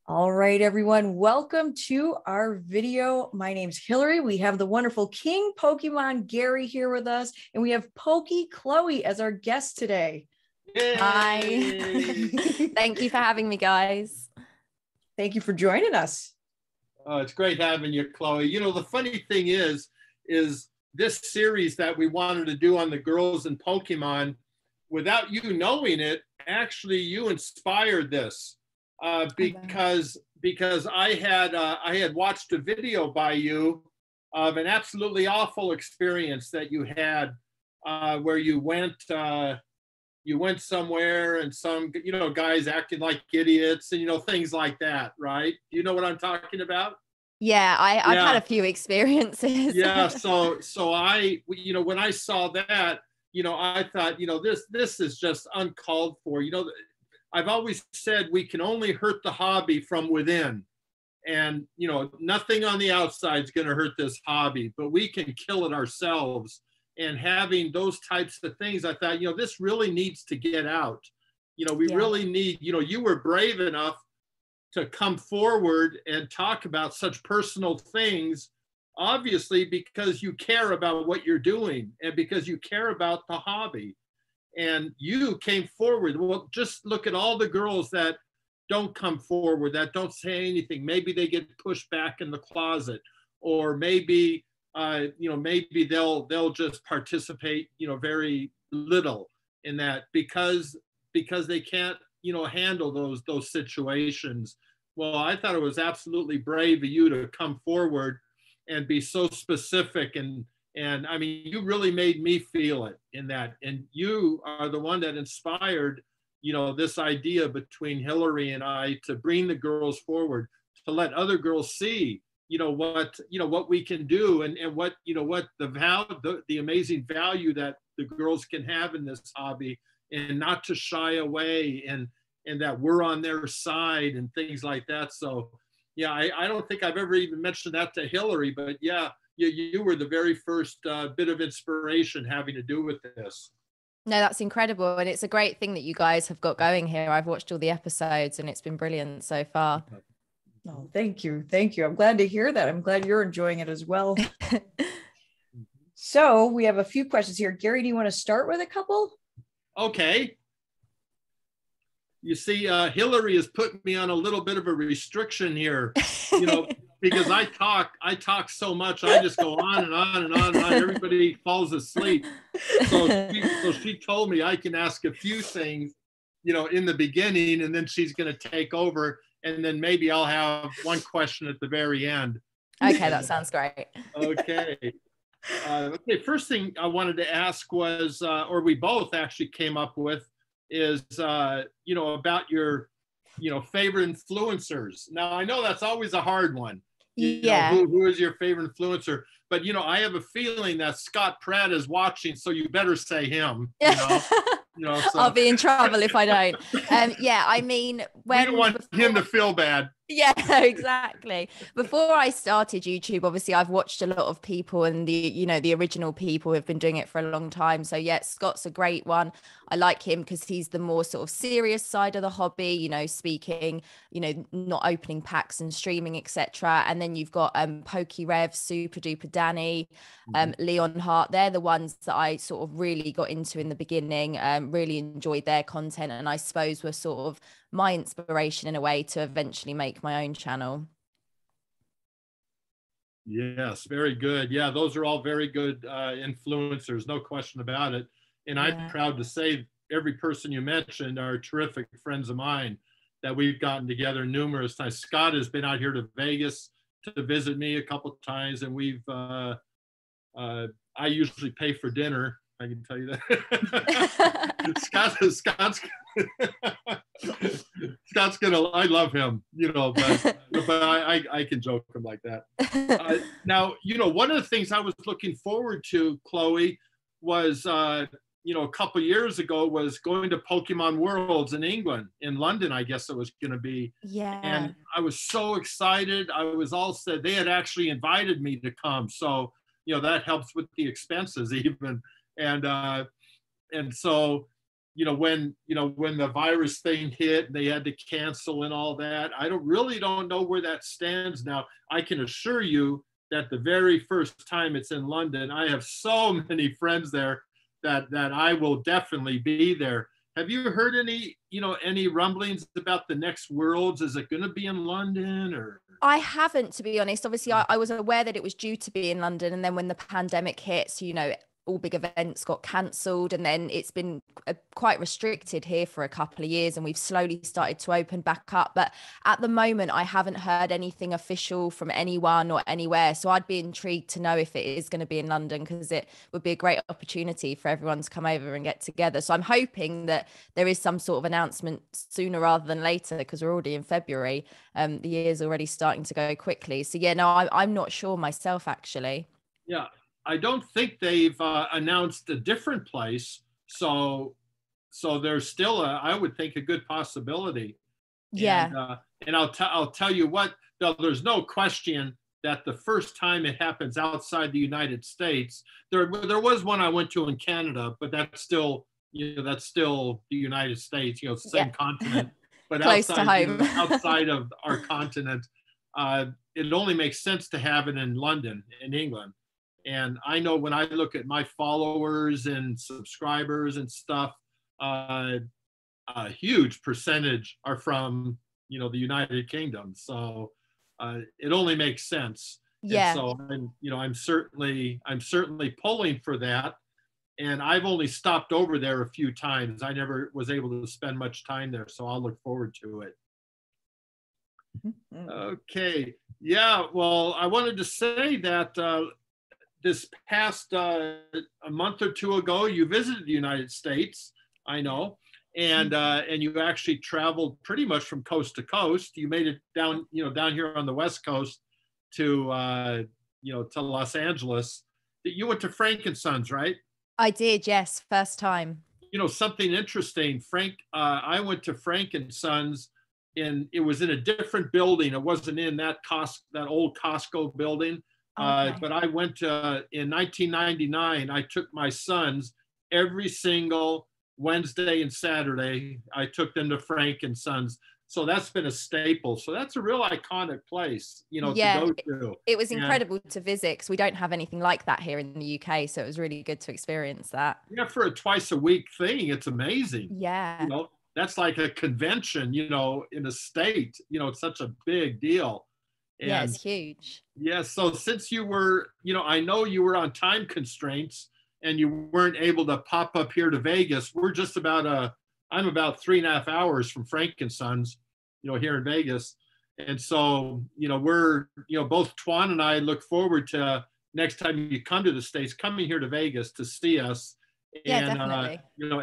All right, everyone, welcome to our video. My name's Hillary. We have the wonderful King Pokemon Gary here with us, and we have PokiChloe as our guest today. Yay! Hi. Thank you for having me, guys. Thank you for joining us. Oh, it's great having you, Chloe. You know, the funny thing is this series that we wanted to do on the girls in Pokemon, without you knowing it, actually you inspired this. Because I had watched a video by you of an absolutely awful experience that you had where you went somewhere and some guys acting like idiots and things like that, right? Do you know what I'm talking about? Yeah, I've had a few experiences. Yeah, so I when I saw that, I thought, this is just uncalled for. I've always said we can only hurt the hobby from within. And, nothing on the outside is going to hurt this hobby, but we can kill it ourselves. And having those types of things, I thought, this really needs to get out. We really need, you were brave enough to come forward and talk about such personal things, obviously, because you care about what you're doing and because you care about the hobby. And you came forward. Well, just look at all the girls that don't come forward, that don't say anything. Maybe they get pushed back in the closet, or maybe maybe they'll just participate, very little in that because they can't, handle those situations. Well, I thought it was absolutely brave of you to come forward and be so specific and I mean, you really made me feel it in that. And you are the one that inspired, this idea between Hillary and I to bring the girls forward, to let other girls see, what we can do and what the amazing value that the girls can have in this hobby, and not to shy away and that we're on their side and things like that. So, yeah, I don't think I've ever even mentioned that to Hillary, but yeah, you were the very first bit of inspiration having to do with this. No, that's incredible. And it's a great thing that you guys have got going here. I've watched all the episodes and it's been brilliant so far. Oh, thank you. Thank you. I'm glad to hear that. I'm glad you're enjoying it as well. So we have a few questions here. Gary, do you want to start with a couple? Okay. You see, Hillary has put me on a little bit of a restriction here, because I talk so much. I just go on and on and on and on. Everybody falls asleep. So she told me I can ask a few things, in the beginning, and then she's going to take over. And then maybe I'll have one question at the very end. Okay, that sounds great. Okay. Okay, first thing I wanted to ask was, or we both actually came up with, is about your favorite influencers. Now I know that's always a hard one. Who is your favorite influencer? But I have a feeling that Scott Pratt is watching, so you better say him. So. I'll be in trouble if I don't. I mean, we don't want him to feel bad. Yeah, exactly. Before I started YouTube, obviously I've watched a lot of people, and the original people who have been doing it for a long time. So yeah, Scott's a great one. I like him because he's the more sort of serious side of the hobby, speaking, not opening packs and streaming, etc. And then you've got PokeRev, Super Duper Danny, Leon Hart. They're the ones that I sort of really got into in the beginning, really enjoyed their content, and I suppose were sort of my inspiration in a way to eventually make my own channel. Yes, very good. Yeah, those are all very good influencers, no question about it. And I'm proud to say every person you mentioned are terrific friends of mine that we've gotten together numerous times. Scott has been out here to Vegas to visit me a couple of times, and we've I usually pay for dinner. I can tell you that. Scott's gonna. I love him, but I can joke him like that. Now, one of the things I was looking forward to, Chloe, was a couple years ago was going to Pokemon Worlds in England, in London, I guess it was going to be. Yeah. And I was so excited. I was all said they had actually invited me to come, so that helps with the expenses even. And so when the virus thing hit, they had to cancel and all that. I don't know where that stands now. I can assure you that the very first time it's in London, I have so many friends there that I will definitely be there. Have you heard any rumblings about the next Worlds? Is it going to be in London or? I haven't, to be honest. Obviously, I was aware that it was due to be in London, and then when the pandemic hit, all big events got cancelled, and then it's been quite restricted here for a couple of years, and we've slowly started to open back up. But at the moment, I haven't heard anything official from anyone or anywhere. So I'd be intrigued to know if it is going to be in London, because it would be a great opportunity for everyone to come over and get together. So I'm hoping that there is some sort of announcement sooner rather than later, because we're already in February. The year's already starting to go quickly. So yeah, no, I'm not sure myself, actually. Yeah. I don't think they've announced a different place, so there's still I would think a good possibility. Yeah. And I'll tell you what, there's no question that the first time it happens outside the United States, there was one I went to in Canada, but that's still the United States, same continent, but close to home. outside of our continent, it only makes sense to have it in London, in England. And I know when I look at my followers and subscribers and stuff, a huge percentage are from, the United Kingdom. So it only makes sense. Yeah. And so I'm certainly pulling for that. And I've only stopped over there a few times. I never was able to spend much time there. So I'll look forward to it. Okay. Yeah. Well, I wanted to say that this past a month or two ago, you visited the United States, I know, and you actually traveled pretty much from coast to coast. You made it down here on the West Coast to Los Angeles. You went to Frank and Sons, right? I did, yes, first time. Something interesting, Frank. I went to Frank and Sons, and it was in a different building. It wasn't in that old Costco building. Okay. But I went in 1999. I took my sons every single Wednesday and Saturday. I took them to Frank and Sons. So that's been a staple. So that's a real iconic place, to go to. It was incredible to visit, because we don't have anything like that here in the UK. So it was really good to experience that. Yeah, for a twice a week thing, it's amazing. Yeah. That's like a convention, in a state. It's such a big deal. And yeah, it's huge. Yeah. So since you were, I know you were on time constraints and you weren't able to pop up here to Vegas. We're just I'm about 3.5 hours from Frank and Sons, here in Vegas. And so, we're, both Twan and I look forward to next time you come to the States, coming here to Vegas to see us. Yeah, definitely.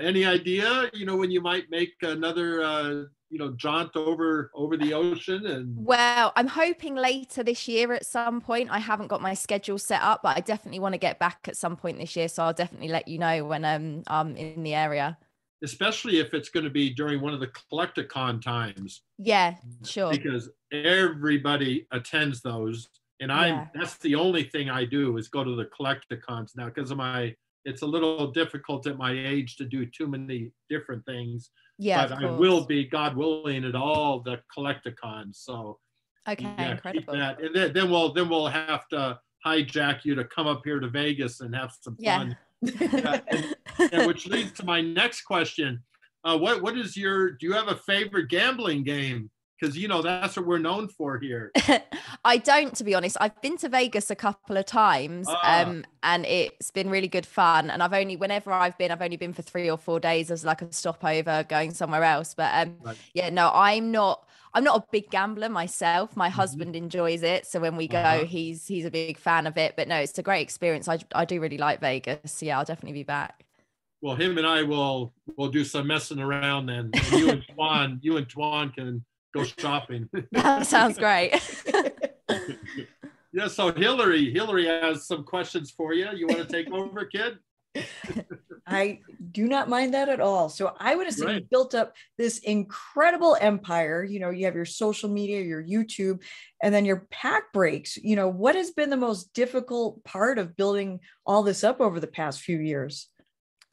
Any idea, when you might make another, jaunt over the ocean? And well, I'm hoping later this year at some point. I haven't got my schedule set up, but I definitely want to get back at some point this year. So I'll definitely let you know when I'm in the area. Especially if it's going to be during one of the Collecticon times. Yeah, sure. Because everybody attends those. And that's the only thing I do is go to the Collecticons now, because of it's a little difficult at my age to do too many different things. Yeah, but I will be, God willing, at all the Collecticons. So okay, incredible. That. And then we'll have to hijack you to come up here to Vegas and have some fun. And which leads to my next question. What is do you have a favorite gambling game? Because, that's what we're known for here. I don't, to be honest. I've been to Vegas a couple of times and it's been really good fun. And whenever I've only been for 3 or 4 days as like a stopover going somewhere else. But yeah, no, I'm not a big gambler myself. My husband enjoys it. So when we go, he's a big fan of it. But no, it's a great experience. I do really like Vegas. So yeah, I'll definitely be back. Well, him and I will do some messing around then. And you and Twan can go shopping. That sounds great. Yeah, so Hillary has some questions for you. You want to take over, kid? I do not mind that at all. So I would assume you built up this incredible empire. You have your social media, your YouTube, and then your pack breaks. What has been the most difficult part of building all this up over the past few years?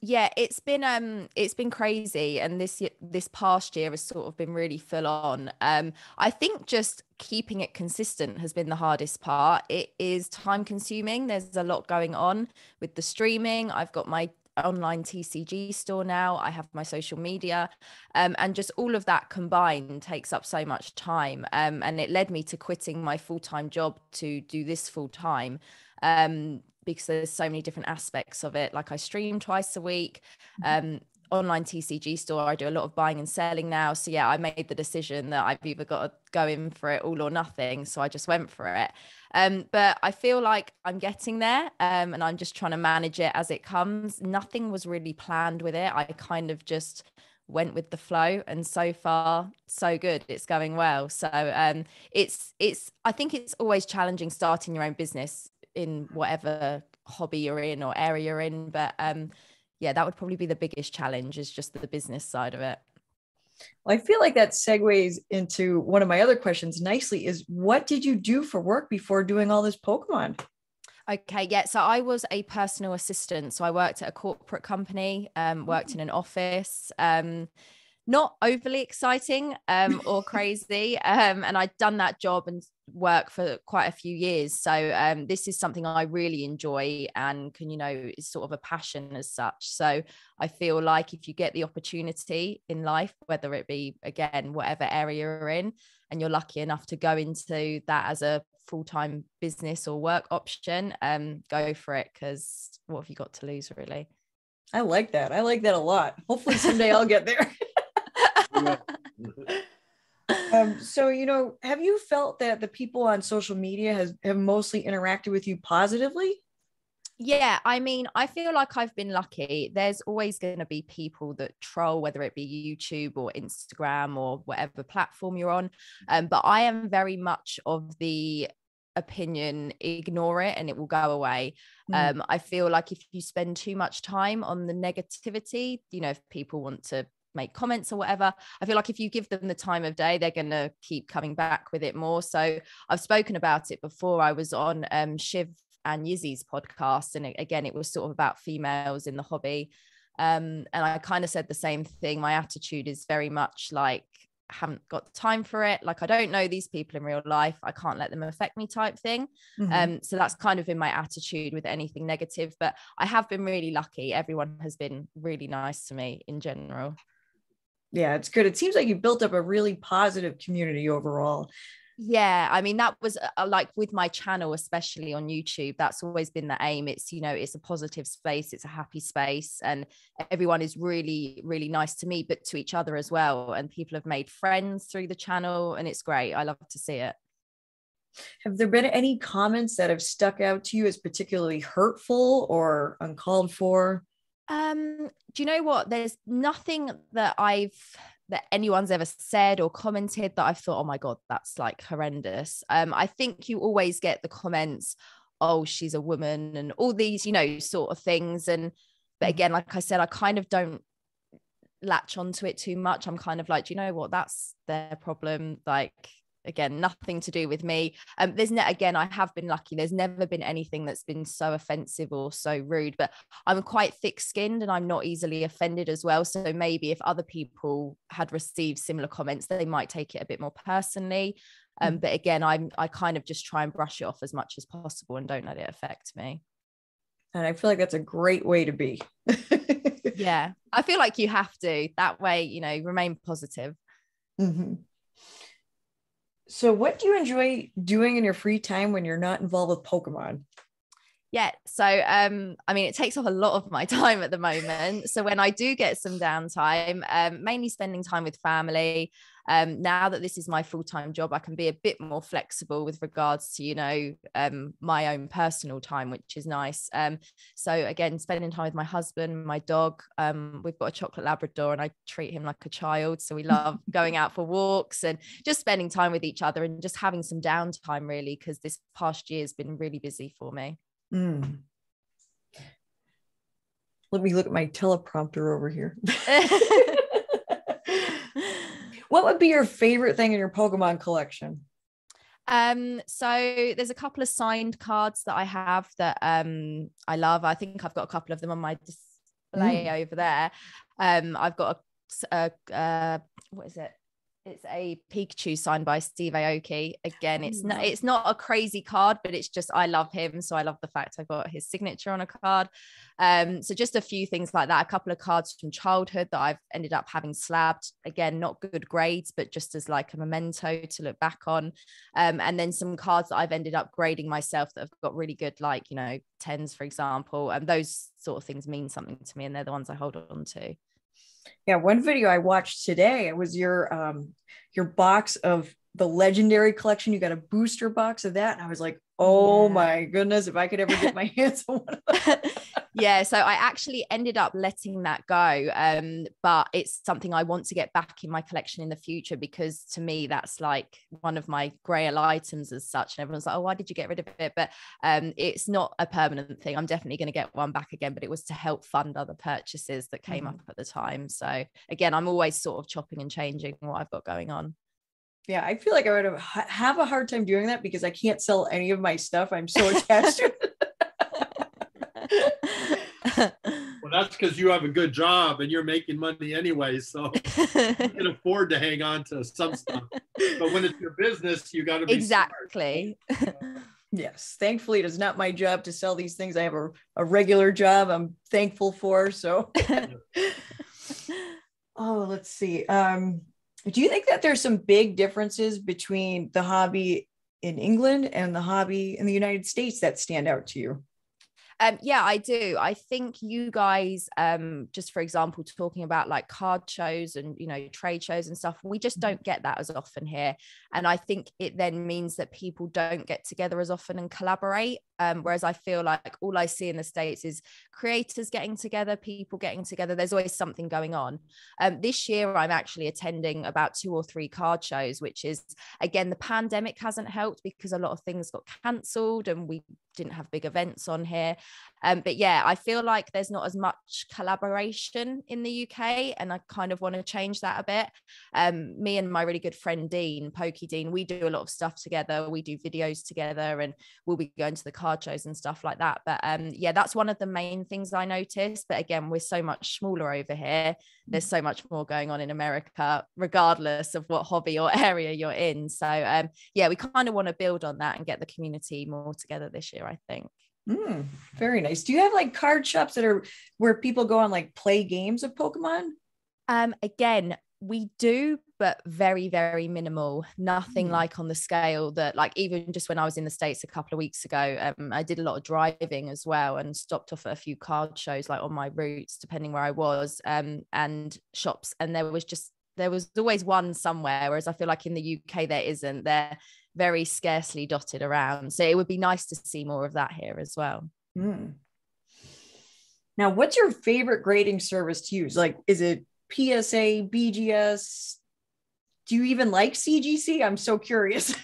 Yeah, it's been crazy, and this past year has sort of been really full on. I think just keeping it consistent has been the hardest part. It is time consuming. There's a lot going on with the streaming. I've got my online TCG store now. I have my social media, and just all of that combined takes up so much time. And it led me to quitting my full-time job to do this full time. Because there's so many different aspects of it. Like I stream twice a week, online TCG store. I do a lot of buying and selling now. So yeah, I made the decision that I've either got to go in for it all or nothing. So I just went for it. But I feel like I'm getting there, and I'm just trying to manage it as it comes. Nothing was really planned with it. I kind of just went with the flow, and so far so good. It's going well. So it's I think it's always challenging starting your own business in whatever hobby you're in or area you're in, but yeah, that would probably be the biggest challenge, is just the business side of it. Well, I feel like that segues into one of my other questions nicely, is what did you do for work before doing all this Pokemon? Okay, yeah. So I was a personal assistant. So I worked at a corporate company, worked in an office. Not overly exciting or crazy. And I'd done that job and work for quite a few years. So this is something I really enjoy and can, is sort of a passion as such. So I feel like if you get the opportunity in life, whether it be, again, whatever area you're in, and you're lucky enough to go into that as a full-time business or work option, go for it, because what have you got to lose, really? I like that. I like that a lot. Hopefully someday I'll get there. So, have you felt that the people on social media have mostly interacted with you positively? Yeah, I mean, I feel like I've been lucky. There's always going to be people that troll, whether it be YouTube or Instagram or whatever platform you're on. But I am very much of the opinion, ignore it and it will go away. I feel like if you spend too much time on the negativity, if people want to make comments or whatever, I feel like if you give them the time of day, they're going to keep coming back with it more. So I've spoken about it before. I was on Shiv and Yizzy's podcast, and again, it was sort of about females in the hobby, and I kind of said the same thing. My attitude is very much like, haven't got time for it, like I don't know these people in real life, I can't let them affect me, type thing. So that's kind of been my attitude with anything negative, but I have been really lucky. Everyone has been really nice to me in general. Yeah, it's good. It seems like you built up a really positive community overall. Yeah, I mean, that was like with my channel, especially on YouTube, that's always been the aim. It's, it's a positive space, it's a happy space, and everyone is really, really nice to me, but to each other as well. And people have made friends through the channel, and it's great. I love to see it. Have there been any comments that have stuck out to you as particularly hurtful or uncalled for? Do you know what? There's nothing that anyone's ever said or commented that I've thought, oh my God, that's like horrendous. I think you always get the comments, oh, she's a woman, and all these, sort of things. But again, like I said, I kind of don't latch onto it too much. I'm kind of like, do you know what? That's their problem. Like, again, nothing to do with me. Again, I have been lucky. There's never been anything that's been so offensive or so rude, but I'm quite thick-skinned and I'm not easily offended as well. So maybe if other people had received similar comments, they might take it a bit more personally. But again, I kind of just try and brush it off as much as possible and don't let it affect me. And I feel like that's a great way to be. Yeah, I feel like you have to. That way, remain positive. So what do you enjoy doing in your free time when you're not involved with Pokemon? Yeah, so I mean, it takes up a lot of my time at the moment. So when I do get some downtime, mainly spending time with family. Now that this is my full-time job, I can be a bit more flexible with regards to, my own personal time, which is nice. So again, spending time with my husband, my dog. We've got a chocolate Labrador and I treat him like a child. So we love going out for walks and just spending time with each other and just having some downtime, really, because this past year has been really busy for me. Let me look at my teleprompter over here. What would be your favorite thing in your Pokemon collection? So there's a couple of signed cards that I have that I love. I think I've got a couple of them on my display over there. I've got what is it? It's a PokiChloe signed by Steve Aoki. Again, it's not a crazy card, but it's just, I love him. So I love the fact I got his signature on a card. So just a few things like that. A couple of cards from childhood that I've ended up having slabbed. Again, not good grades, but just as like a memento to look back on. And then some cards that I've ended up grading myself that have got really good, like, you know, 10s, for example. And those sort of things mean something to me, and they're the ones I hold on to. Yeah, one video I watched today, it was your box of the legendary collection. You got a booster box of that, and I was like, oh my goodness, if I could ever get my hands on one of those. Yeah, so I actually ended up letting that go, but it's something I want to get back in my collection in the future, because to me that's like one of my grail items as such, and everyone's like, oh, why did you get rid of it? But it's not a permanent thing. I'm definitely going to get one back again, but it was to help fund other purchases that came up at the time. So again, I'm always sort of chopping and changing what I've got going on. Yeah, I feel like I would have a hard time doing that because I can't sell any of my stuff. I'm so attached to it. Well, that's because you have a good job and you're making money anyway, so you can afford to hang on to some stuff. But when it's your business, you got to be exactly. Yes, thankfully it is not my job to sell these things. I have a regular job I'm thankful for. So, oh, let's see. Do you think that there's some big differences between the hobby in England and the hobby in the United States that stand out to you? Yeah, I do. I think you guys, just for example, talking about like card shows and, you know, trade shows and stuff, we just don't get that as often here. And I think it then means that people don't get together as often and collaborate. Whereas I feel like all I see in the States is creators getting together, people getting together. There's always something going on. This year, I'm actually attending about 2 or 3 card shows, which is, again, the pandemic hasn't helped because a lot of things got cancelled and we didn't have big events on here. But yeah, I feel like there's not as much collaboration in the UK, and I kind of want to change that a bit. Me and my really good friend Dean, Dean, we do a lot of stuff together. We do videos together, and we'll be going to the card shows and stuff like that. But yeah, that's one of the main things I noticed. But again, we're so much smaller over here. There's so much more going on in America, regardless of what hobby or area you're in. So yeah, we kind of want to build on that and get the community more together this year, I think. Very nice. Do you have like card shops that are where people go and like play games of Pokemon? Again, we do, but very, very minimal. Nothing like on the scale that, like, even just when I was in the States a couple of weeks ago, I did a lot of driving as well and stopped off at a few card shows, like on my routes, depending where I was, and shops. And there was always one somewhere, whereas I feel like in the UK there isn't. They're very scarcely dotted around. So it would be nice to see more of that here as well. Now, what's your favorite grading service to use? Like, is it PSA, BGS? Do you even like CGC? I'm so curious.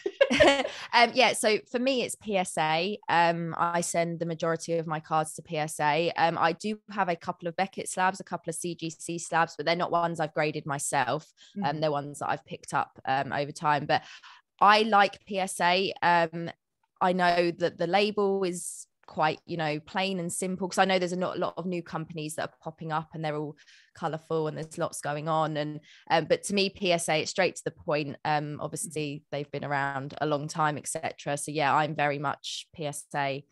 Yeah, so for me it's PSA. I send the majority of my cards to PSA. I do have a couple of Beckett slabs, a couple of CGC slabs, but they're not ones I've graded myself. They're ones that I've picked up over time. But I like PSA. I know that the label is quite, you know, plain and simple, because I know there's a lot of new companies that are popping up and they're all colorful and there's lots going on. And but to me, PSA, it's straight to the point. Obviously they've been around a long time, etc. So yeah, I'm very much PSA.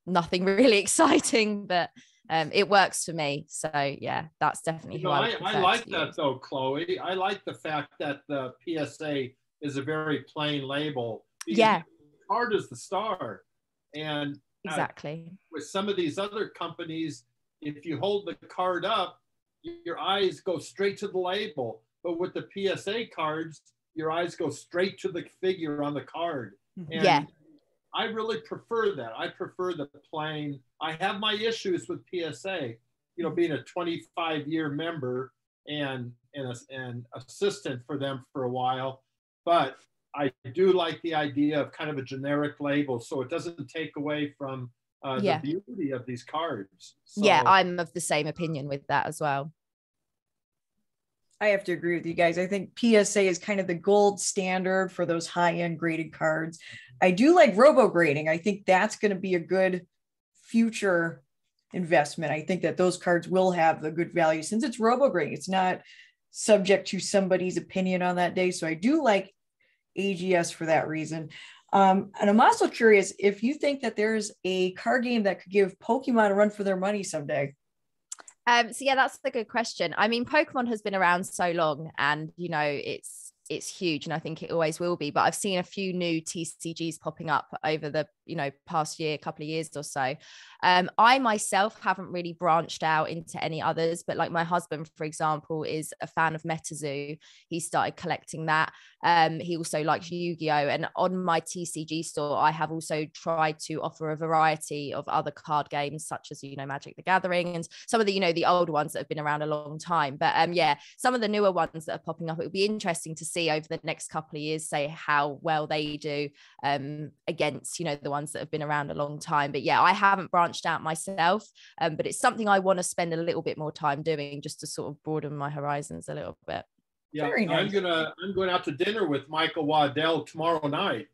Nothing really exciting, but it works for me. So yeah, that's definitely who I like that though, Chloe. I like the fact that the PSA is a very plain label. Yeah, the card is the star. And exactly, with some of these other companies, if you hold the card up, your eyes go straight to the label. But with the PSA cards, your eyes go straight to the figure on the card. And yeah, I really prefer that. I prefer the plain. I have my issues with PSA, you know, being a 25-year member and assistant for them for a while. But I do like the idea of kind of a generic label, so it doesn't take away from the beauty of these cards. So, yeah, I'm of the same opinion with that as well. I have to agree with you guys. I think PSA is kind of the gold standard for those high-end graded cards. I do like robo grading. I think that's going to be a good future investment. I think that those cards will have the good value since it's robo-grading. It's not subject to somebody's opinion on that day. So I do like AGS for that reason. And I'm also curious if you think that there's a card game that could give Pokemon a run for their money someday. So yeah, that's a good question. I mean, Pokemon has been around so long, and it's huge, and I think it always will be. But I've seen a few new TCGs popping up over the past couple of years or so. I myself haven't really branched out into any others, but like my husband, for example, is a fan of MetaZoo. He started collecting that. He also likes Yu-Gi-Oh! And on my TCG store, I have also tried to offer a variety of other card games, such as, Magic the Gathering and some of the, the older ones that have been around a long time. But yeah, some of the newer ones that are popping up, it would be interesting to see over the next couple of years, say how well they do against, the ones that have been around a long time. But yeah, I haven't branched out myself, but it's something I want to spend a little bit more time doing, just to sort of broaden my horizons a little bit. Yeah, nice. I'm going out to dinner with Michael Waddell tomorrow night,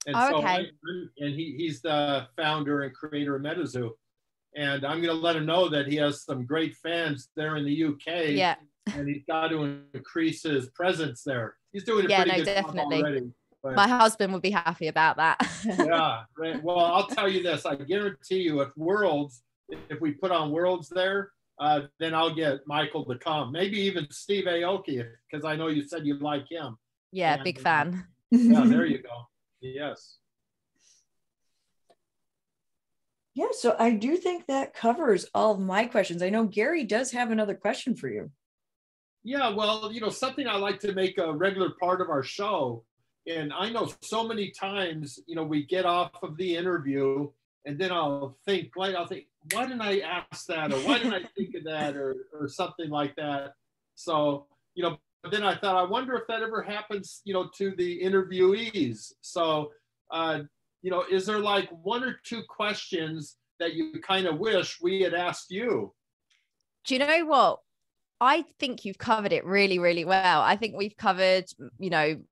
and okay. He's the founder and creator of MetaZoo, and I'm going to let him know that he has some great fans there in the UK. Yeah, and he's got to increase his presence there. He's doing a pretty good definitely. job already. But, my husband would be happy about that. Yeah, right. Well, I'll tell you this. I guarantee you, if we put on Worlds there, then I'll get Michael to come. Maybe even Steve Aoki, because I know you said you like him. Yeah, and, big fan. Yeah, there you go. Yes. Yeah, so I do think that covers all of my questions. I know Gary does have another question for you. Yeah, well, something I like to make a regular part of our show. And I know so many times, we get off of the interview and then I'll think, why didn't I ask that? Or why didn't I think of that? Or something like that. So, but then I thought, I wonder if that ever happens, to the interviewees. So, is there like one or two questions that you kind of wish we had asked you? Do you know what? I think you've covered it really, really well. I think we've covered,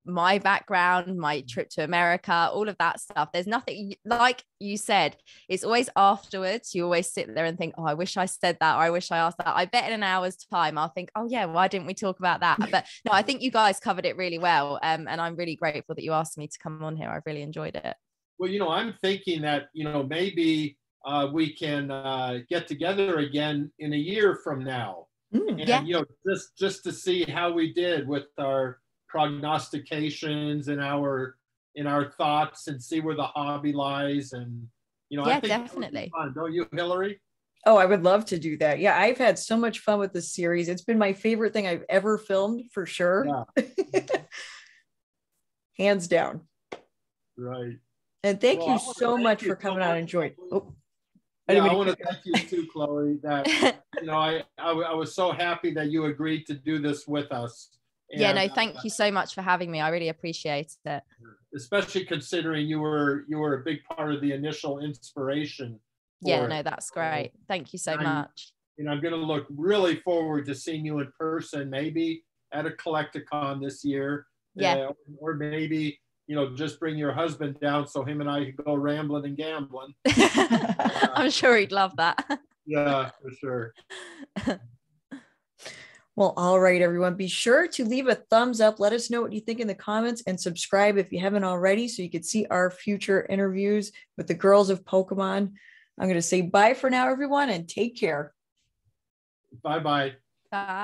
my background, my trip to America, all of that stuff. There's nothing, like you said, it's always afterwards. You always sit there and think, oh, I wish I said that, or I wish I asked that. I bet in an hour's time, I'll think, oh yeah, why didn't we talk about that? But no, I think you guys covered it really well. And I'm really grateful that you asked me to come on here. I really enjoyed it. Well, I'm thinking that, maybe we can get together again in a year from now. And, yeah. Just to see how we did with our prognostications and our thoughts, and see where the hobby lies. And, yeah, I think definitely. Fun. Don't you, Hillary? Oh, I would love to do that. Yeah, I've had so much fun with this series. It's been my favorite thing I've ever filmed, for sure. Yeah. Hands down. Right. And thank you so much for coming on and joining. Oh. Yeah, I want to thank you too, Chloe. That I was so happy that you agreed to do this with us. And, yeah, no, thank you so much for having me. I really appreciate it. Especially considering you were a big part of the initial inspiration. Yeah, no, that's great. Thank you so much. And I'm going to look really forward to seeing you in person, maybe at a Collecticon this year. Yeah. Or maybe, just bring your husband down so him and I could go rambling and gambling. I'm sure he'd love that. Yeah, for sure. Well, all right, everyone. Be sure to leave a thumbs up. Let us know what you think in the comments, and subscribe if you haven't already, so you can see our future interviews with the girls of Pokemon. I'm going to say bye for now, everyone, and take care. Bye-bye. Bye.